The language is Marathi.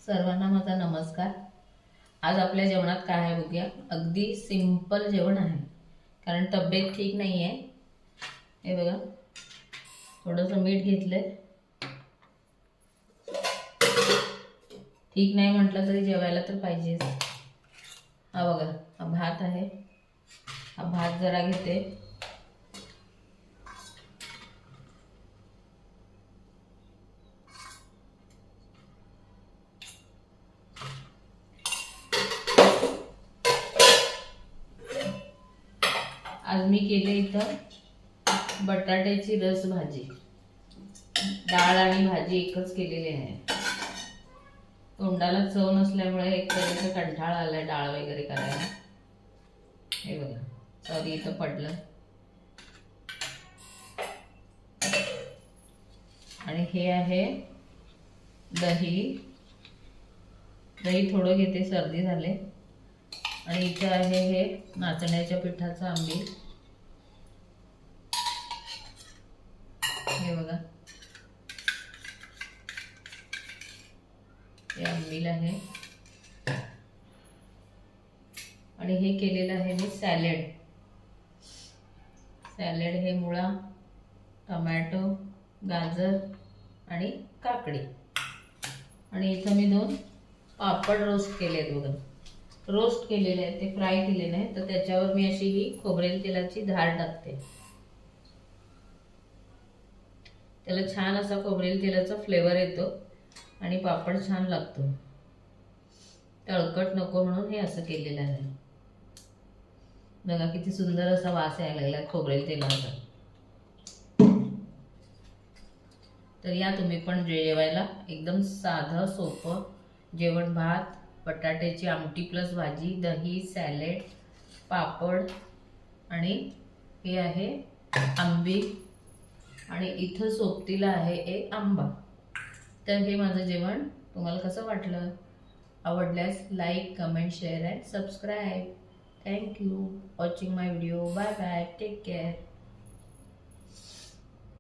सर्वांना माझा नमस्कार। आज आपल्या जेवणात काय आहे बघूया। अगदी सिंपल जेवण आहे, कारण तब्येत ठीक नाही आहे। हे बघा, थोडंसं मीठ घेतलंय। ठीक नाही म्हटलं तरी जेवायला तर पाहिजेच। हा बघा, हा भात आहे। हा भात जरा घेते। आज मी केले इथं बटाट्याची रस भाजी। डाळ आणि भाजी एकच केलेली आहे। तोंडाला चव नसल्यामुळे एक तऱ्हेचा कंटाळा आलाय डाळ वगैरे करायला। हे बघा, सॉरी इथं पडलं। आणि हे आहे दही। दही थोडं घेते, सर्दी झाले। आणि इथे आहे हे नाचण्याच्या पिठाचं आंबील। हे बघा, हे आंबील आहे। आणि हे केलेलं आहे मी सॅलड। सॅलड हे मुळा, टोमॅटो, गाजर आणि काकडी। आणि इथं मी 2 पापड रोस्ट केले आहेत बघा। रोस्ट केलेले आहेत, ते फ्राय केले नाही। तर त्याच्यावर मी अशी ही खोबरेल तेलाची धार टाकते। त्याला छान असा खोबरेल तेलाचा फ्लेवर येतो आणि पापड छान लागतो। तळकट नको म्हणून हे असं केलेलं आहे। बघा किती सुंदर असा वास यायला लागला खोबरेल तेलाचा। तर या तुम्ही पण जेवायला। एकदम साधं सोपं जेवण। भात, बटाट्याची आमटी प्लस भाजी, दही, सॅलेड, पापड आणि हे आहे आंबील। आणि इथं सोबतीला आहे एक आंबा। तर हे माझं जेवण तुम्हाला कसं वाटलं? आवडल्यास like, comment, share and subscribe. Thank you watching my video. Bye bye, take care.